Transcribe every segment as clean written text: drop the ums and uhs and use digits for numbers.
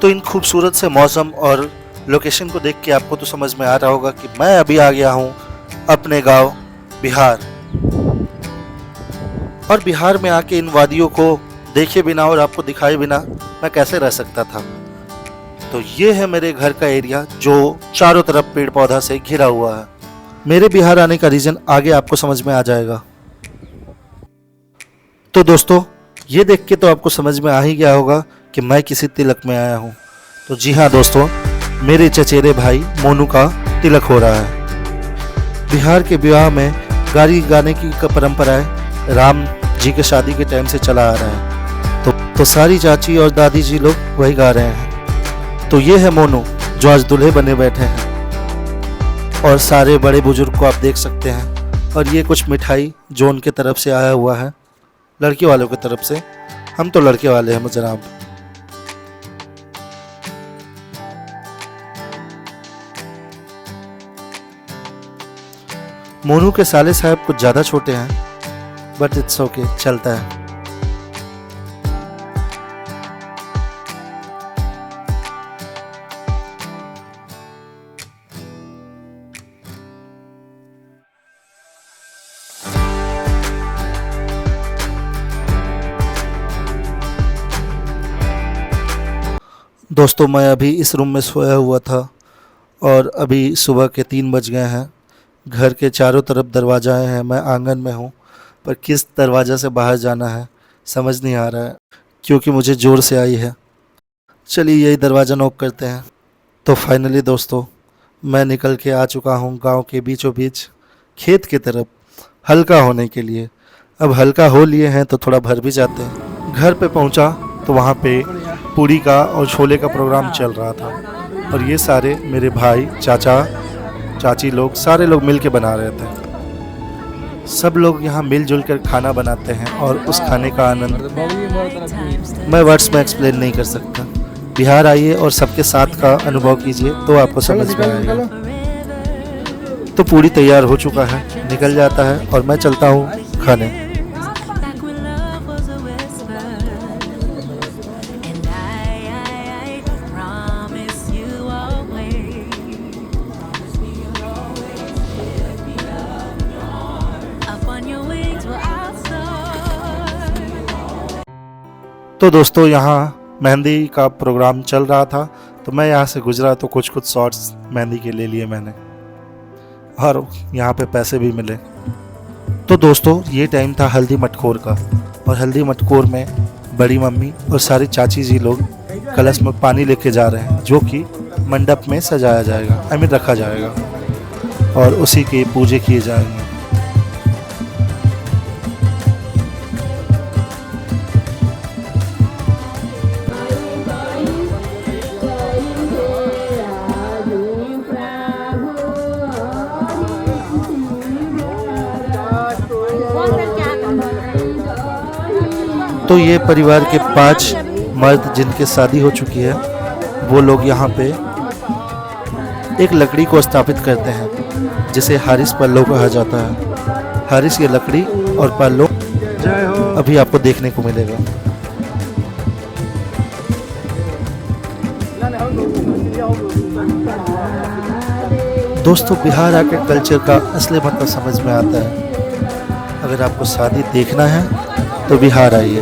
तो इन खूबसूरत से मौसम और लोकेशन को देख के आपको तो समझ में आ रहा होगा कि मैं अभी आ गया हूँ अपने गांव बिहार। और बिहार में आके इन वादियों को देखे बिना और आपको दिखाए बिना मैं कैसे रह सकता था। तो ये है मेरे घर का एरिया जो चारों तरफ पेड़ पौधा से घिरा हुआ है। मेरे बिहार आने का रीज़न आगे आपको समझ में आ जाएगा। तो दोस्तों ये देख के तो आपको समझ में आ ही गया होगा कि मैं किसी तिलक में आया हूँ। तो जी हाँ दोस्तों, मेरे चचेरे भाई मोनू का तिलक हो रहा है। बिहार के विवाह में गाड़ी गाने की परंपरा है, राम जी के शादी के टाइम से चला आ रहा है। तो सारी चाची और दादी जी लोग वही गा रहे हैं। तो ये है मोनू जो आज दूल्हे बने बैठे हैं और सारे बड़े बुजुर्ग को आप देख सकते हैं। और ये कुछ मिठाई जो उनके तरफ से आया हुआ है, लड़की वालों की तरफ से। हम तो लड़के वाले हैं जनाब। मोनू के साले साहब कुछ ज़्यादा छोटे हैं, बट इट्स ओके, चलता है। दोस्तों मैं अभी इस रूम में सोया हुआ था और अभी सुबह के 3 बज गए हैं। घर के चारों तरफ दरवाज़ा हैं, मैं आंगन में हूँ, पर किस दरवाज़ा से बाहर जाना है समझ नहीं आ रहा है क्योंकि मुझे ज़ोर से आई है। चलिए यही दरवाज़ा नॉक करते हैं। तो फाइनली दोस्तों मैं निकल के आ चुका हूँ गांव के बीचों बीच खेत की तरफ, हल्का होने के लिए। अब हल्का हो लिए हैं तो थोड़ा भर भी जाते हैं। घर पे पहुँचा तो वहाँ पे पूड़ी का और छोले का प्रोग्राम चल रहा था और ये सारे मेरे भाई, चाचा, चाची लोग, सारे लोग मिल के बना रहे थे। सब लोग यहाँ मिलजुल कर खाना बनाते हैं और उस खाने का आनंद मैं वर्ड्स में एक्सप्लेन नहीं कर सकता। बिहार आइए और सबके साथ का अनुभव कीजिए तो आपको समझ में आएगा। तो पूरी तैयार हो चुका है, निकल जाता है और मैं चलता हूँ खाने। तो दोस्तों यहाँ मेहंदी का प्रोग्राम चल रहा था तो मैं यहाँ से गुजरा तो कुछ शॉट्स मेहंदी के ले लिए मैंने और यहाँ पे पैसे भी मिले। तो दोस्तों ये टाइम था हल्दी मटकोर का और हल्दी मटकोर में बड़ी मम्मी और सारी चाची जी लोग कलश में पानी लेके जा रहे हैं जो कि मंडप में सजाया जाएगा, रखा जाएगा और उसी के पूजे किए जाएंगे। तो ये परिवार के 5 मर्द जिनके शादी हो चुकी है वो लोग यहाँ पे एक लकड़ी को स्थापित करते हैं जिसे हारिस पल्लो कहा जाता है। हारिस ये लकड़ी और पल्लो अभी आपको देखने को मिलेगा। दोस्तों बिहार आके कल्चर का असली मतलब समझ में आता है। अगर आपको शादी देखना है तो बिहार आइए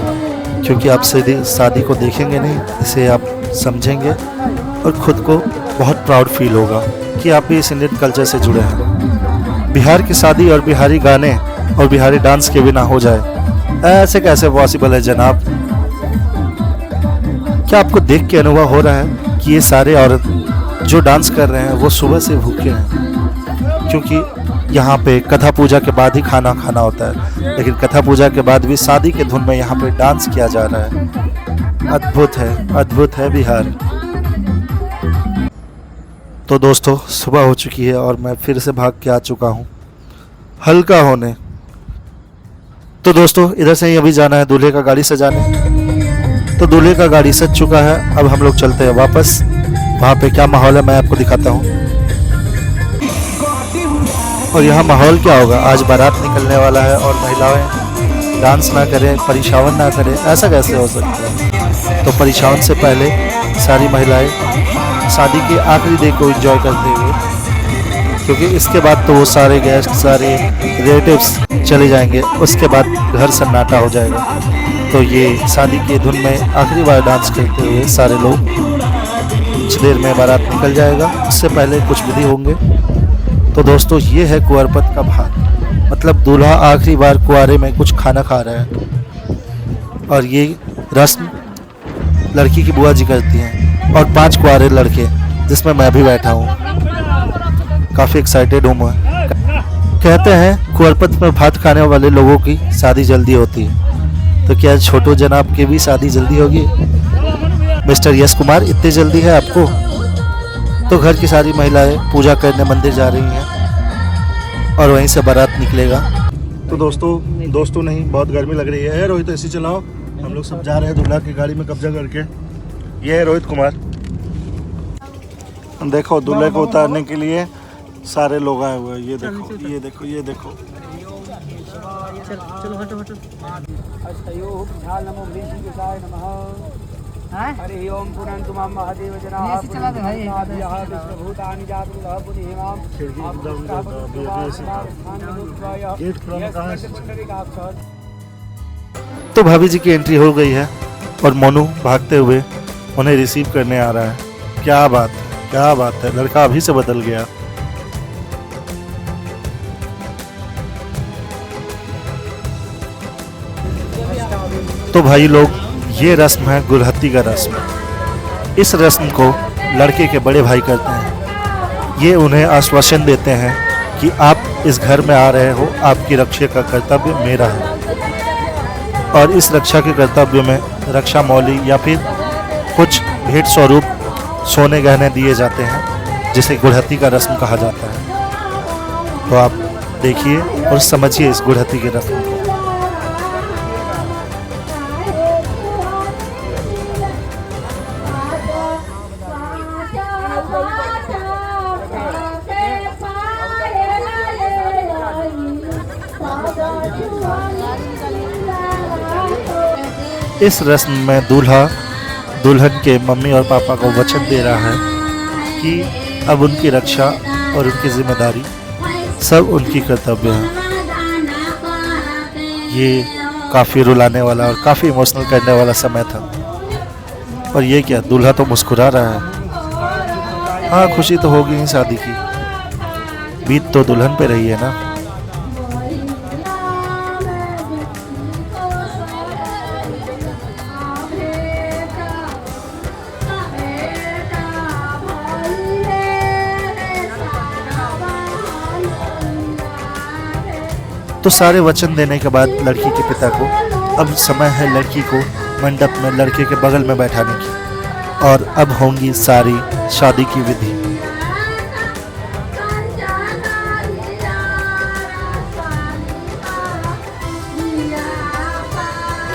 क्योंकि आप शादी को देखेंगे नहीं, इसे आप समझेंगे और ख़ुद को बहुत प्राउड फील होगा कि आप भी इस इंडियन कल्चर से जुड़े हैं। बिहार की शादी और बिहारी गाने और बिहारी डांस के बिना हो जाए, ऐसे कैसे पॉसिबल है जनाब? क्या आपको देख के अनुभव हो रहा है कि ये सारे औरत जो डांस कर रहे हैं वो सुबह से भूखे हैं? क्योंकि यहाँ पे कथा पूजा के बाद ही खाना खाना होता है, लेकिन कथा पूजा के बाद भी शादी के धुन में यहाँ पे डांस किया जा रहा है। अद्भुत है बिहार। तो दोस्तों सुबह हो चुकी है और मैं फिर से भाग के आ चुका हूँ हल्का होने। तो दोस्तों इधर से ही अभी जाना है दूल्हे का गाड़ी सजाने। तो दूल्हे का गाड़ी सज चुका है, अब हम लोग चलते हैं वापस। वहाँ पे क्या माहौल है मैं आपको दिखाता हूँ। और यहाँ माहौल क्या होगा, आज बारात निकलने वाला है और महिलाएं डांस ना करें, परिछावन ना करें, ऐसा कैसे हो सकता है? तो परिछावन से पहले सारी महिलाएं शादी के आखिरी डे को एंजॉय करते हुए, क्योंकि इसके बाद तो वो सारे गेस्ट, सारे रिलेटिव्स चले जाएंगे, उसके बाद घर सन्नाटा हो जाएगा। तो ये शादी की धुन में आखिरी बार डांस करते हुए सारे लोग, कुछ देर में बारात निकल जाएगा, उससे पहले कुछ विधि होंगे। तो दोस्तों ये है कुंवारपत का भाग, मतलब दूल्हा आखिरी बार कुंवारे में कुछ खाना खा रहा है। और ये रस्म लड़की की बुआ जी करती हैं, और 5 कुंवारे लड़के, जिसमें मैं भी बैठा हूँ। काफ़ी एक्साइटेड हूँ मैं। कहते हैं कुंवारपत में भात खाने वाले लोगों की शादी जल्दी होती है, तो क्या छोटू जनाब की भी शादी जल्दी होगी? मिस्टर यश कुमार, इतनी जल्दी है आपको? तो घर की सारी महिलाएं पूजा करने मंदिर जा रही हैं और वहीं से बारात निकलेगा। तो दोस्तों नहीं, बहुत गर्मी लग रही है। रोहित ऐसी चलाओ, हम लोग सब जा रहे हैं दूल्हा की गाड़ी में कब्जा करके। ये है रोहित कुमार। देखो दूल्हे को उतारने के लिए सारे लोग आए हुए हैं। ये देखो ये देखो ये देखो। चलो हटो हटो। हरि ओम पुनन्तु मां महादेव जनाः भूतानि जातुलः पुनिहिमां तो भाभी जी की एंट्री हो गई है और मोनू भागते हुए उन्हें रिसीव करने आ रहा है। क्या बात है, लड़का अभी से बदल गया। तो भाई लोग, ये रस्म है गुलहत्ती का रस्म। इस रस्म को लड़के के बड़े भाई करते हैं। ये उन्हें आश्वासन देते हैं कि आप इस घर में आ रहे हो, आपकी रक्षा का कर्तव्य मेरा है। और इस रक्षा के कर्तव्य में रक्षा मौली या फिर कुछ भेंट स्वरूप सोने गहने दिए जाते हैं, जिसे गुलहत्ती का रस्म कहा जाता है। तो आप देखिए और समझिए इस गुलहत्ती की रस्म को। इस रस्म में दूल्हा दुल्हन के मम्मी और पापा को वचन दे रहा है कि अब उनकी रक्षा और उनकी जिम्मेदारी सब उनकी कर्तव्य है। ये काफ़ी रुलाने वाला और काफ़ी इमोशनल करने वाला समय था। और ये क्या, दूल्हा तो मुस्कुरा रहा है। हाँ, खुशी तो होगी ही शादी की, बीत तो दुल्हन पे रही है ना। तो सारे वचन देने के बाद लड़की के पिता को अब समय है लड़की को मंडप में लड़के के बगल में बैठाने की, और अब होंगी सारी शादी की विधि।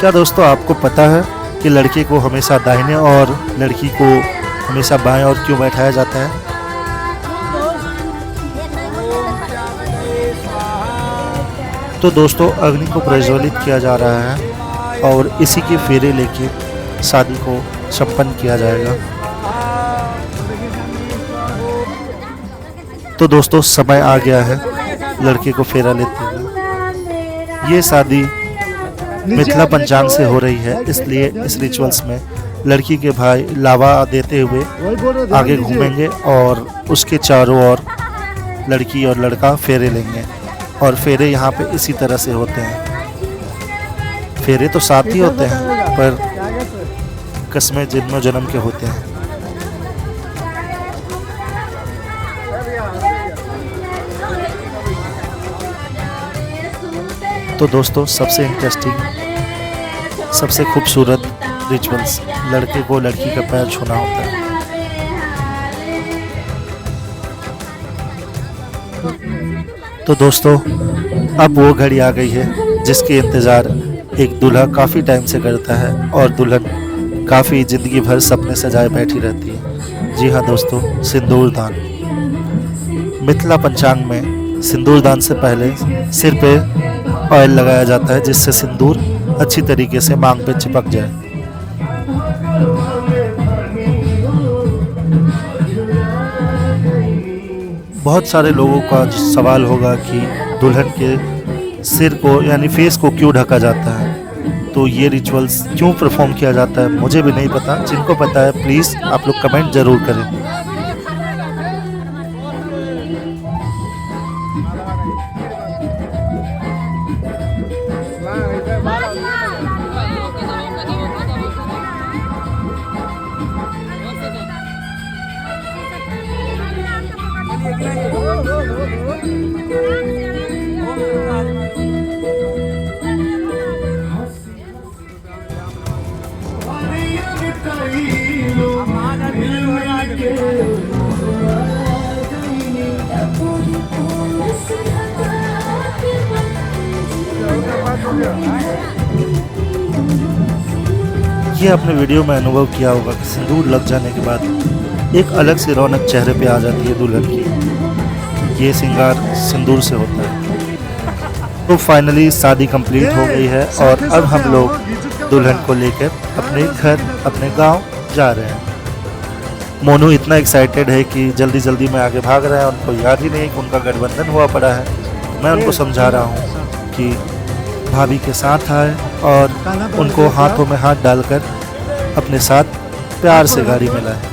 क्या दोस्तों, आपको पता है कि लड़के को हमेशा दाहिने और लड़की को हमेशा बाएं और क्यों बैठाया जाता है? तो दोस्तों, अग्नि को प्रज्वलित किया जा रहा है और इसी के फेरे लेके शादी को संपन्न किया जाएगा। तो दोस्तों, समय आ गया है लड़के को फेरा लेते हुए। ये शादी मिथिला पंचांग से हो रही है, इसलिए इस रिचुअल्स में लड़की के भाई लावा देते हुए आगे घूमेंगे और उसके चारों ओर लड़की और लड़का फेरे लेंगे। और फेरे यहाँ पे इसी तरह से होते हैं। फेरे तो 7 ही होते हैं, पर कस्में जन्मों जन्म के होते हैं। तो दोस्तों, सबसे इंटरेस्टिंग, सबसे खूबसूरत रिचुअल्स, लड़के को लड़की का पैर छूना होता है। तो दोस्तों, अब वो घड़ी आ गई है जिसके इंतज़ार एक दूल्हा काफ़ी टाइम से करता है और दुल्हन काफ़ी ज़िंदगी भर सपने सजाए बैठी रहती है। जी हाँ दोस्तों, सिंदूर दान। मिथिला पंचांग में सिंदूर दान से पहले सिर पे ऑयल लगाया जाता है, जिससे सिंदूर अच्छी तरीके से मांग पे चिपक जाए। बहुत सारे लोगों का सवाल होगा कि दुल्हन के सिर को यानी फेस को क्यों ढका जाता है, तो ये रिचुअल्स क्यों परफॉर्म किया जाता है मुझे भी नहीं पता। जिनको पता है प्लीज़ आप लोग कमेंट ज़रूर करें। ये आपने वीडियो में अनुभव किया होगा कि सिंदूर लग जाने के बाद एक अलग सी रौनक चेहरे पे आ जाती है दुल्हन की। ये श्रृंगार सिंदूर से होता है। तो फाइनली शादी कंप्लीट हो गई है और अब हम लोग दुल्हन को लेकर अपने घर अपने गांव जा रहे हैं। मोनू इतना एक्साइटेड है कि जल्दी जल्दी में आगे भाग रहा है। उनको याद ही नहीं कि उनका गठबंधन हुआ पड़ा है। मैं उनको समझा रहा हूँ कि भाभी के साथ आए और उनको हाथों में हाथ डालकर अपने साथ प्यार से गाड़ी में लाए।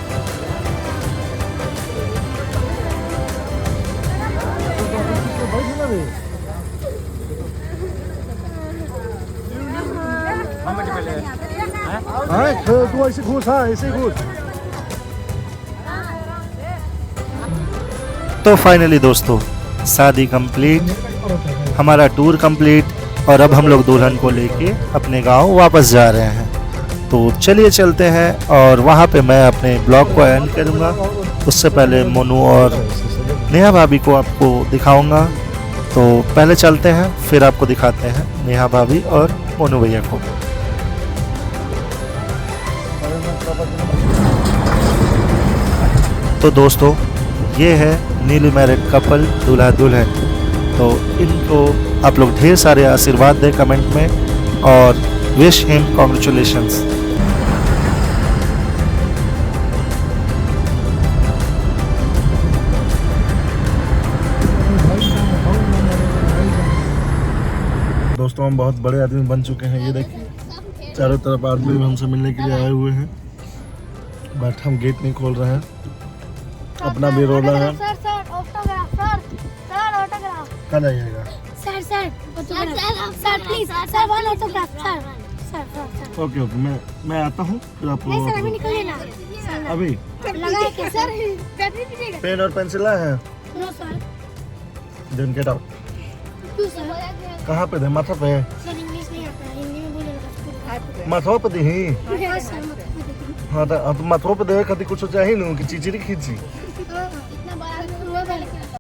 तो फाइनली दोस्तों शादी कंप्लीट, हमारा टूर कंप्लीट और अब हम लोग दुल्हन को लेके अपने गांव वापस जा रहे हैं। तो चलिए चलते हैं और वहाँ पे मैं अपने ब्लॉग को एंड करूँगा। उससे पहले मोनू और नेहा भाभी को आपको दिखाऊंगा। तो पहले चलते हैं फिर आपको दिखाते हैं नेहा भाभी और मोनू भैया को। तो दोस्तों ये है न्यूली मैरिड कपल दूल्हा दुल्हन। तो इनको आप लोग ढेर सारे आशीर्वाद दें कमेंट में और विश हिम कॉन्ग्रेचुलेशंस। दोस्तों हम बहुत बड़े आदमी बन चुके हैं। ये देखिए चारों तरफ आदमी हमसे मिलने के लिए आए हुए हैं, बट हम गेट नहीं खोल रहे हैं। अपना भी रोला है। कल आइएगा sir please sir one autograph sir. Okay okay मैं आता हूँ फिर आपको। नहीं सर अभी निकलिए ना अभी लगाए के सर बैटरी दीजिएगा। पेन और पेंसिल है? No sir. Then get out. क्यों सर? कहाँ पे दे? माथा पे? सर इंग्लिश नहीं आता है, हिंदी में बोलिएगा। माथा पे दे ही। हाँ सर मतलब हाँ तो माथा पे दे कभी कुछ चाहिए नहीं कि चिचिरी खींची।